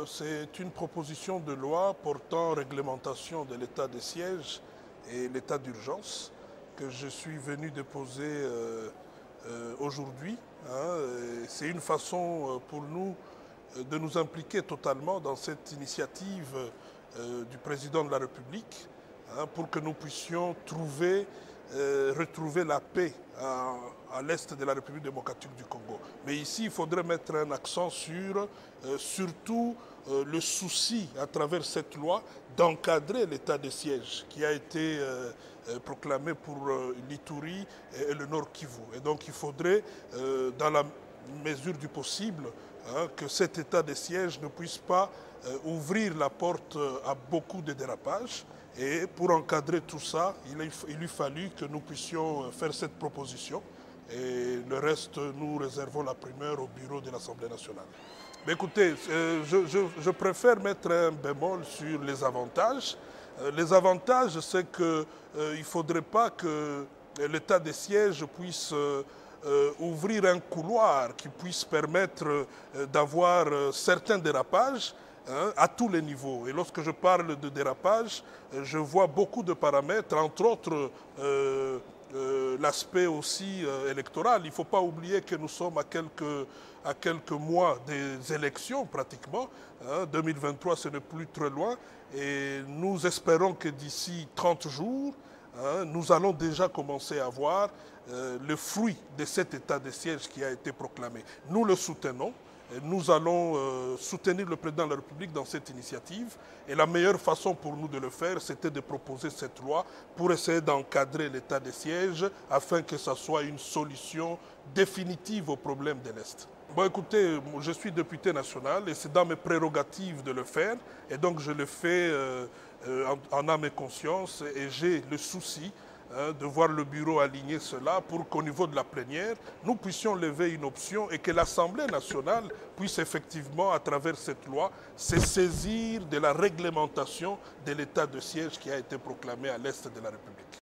C'est une proposition de loi portant réglementation de l'état de siège et l'état d'urgence que je suis venu déposer aujourd'hui. C'est une façon pour nous de nous impliquer totalement dans cette initiative du président de la République pour que nous puissions retrouver la paix à l'est de la République démocratique du Congo. Mais ici, il faudrait mettre un accent sur surtout le souci, à travers cette loi, d'encadrer l'état de siège qui a été proclamé pour l'Ituri et le Nord Kivu. Et donc il faudrait, dans la mesure du possible, que cet état de siège ne puisse pas ouvrir la porte à beaucoup de dérapages. Et pour encadrer tout ça, il lui fallut que nous puissions faire cette proposition. Et le reste, nous réservons la primeur au bureau de l'Assemblée nationale. Mais écoutez, je préfère mettre un bémol sur les avantages. Les avantages, c'est qu'il ne faudrait pas que l'état de siège puisse ouvrir un couloir qui puisse permettre d'avoir certains dérapages à tous les niveaux. Et lorsque je parle de dérapage, je vois beaucoup de paramètres, entre autres l'aspect aussi électoral. Il ne faut pas oublier que nous sommes à quelques mois des élections pratiquement. 2023, ce n'est plus très loin. Et nous espérons que d'ici 30 jours, nous allons déjà commencer à voir le fruit de cet état de siège qui a été proclamé. Nous le soutenons. Nous allons soutenir le président de la République dans cette initiative. Et la meilleure façon pour nous de le faire, c'était de proposer cette loi pour essayer d'encadrer l'état de siège afin que ce soit une solution définitive au problème de l'Est. Bon, écoutez, je suis député national et c'est dans mes prérogatives de le faire. Et donc je le fais en âme et conscience et j'ai le souci de voir le bureau aligner cela pour qu'au niveau de la plénière, nous puissions lever une option et que l'Assemblée nationale puisse effectivement, à travers cette loi, se saisir de la réglementation de l'état de siège qui a été proclamé à l'est de la République.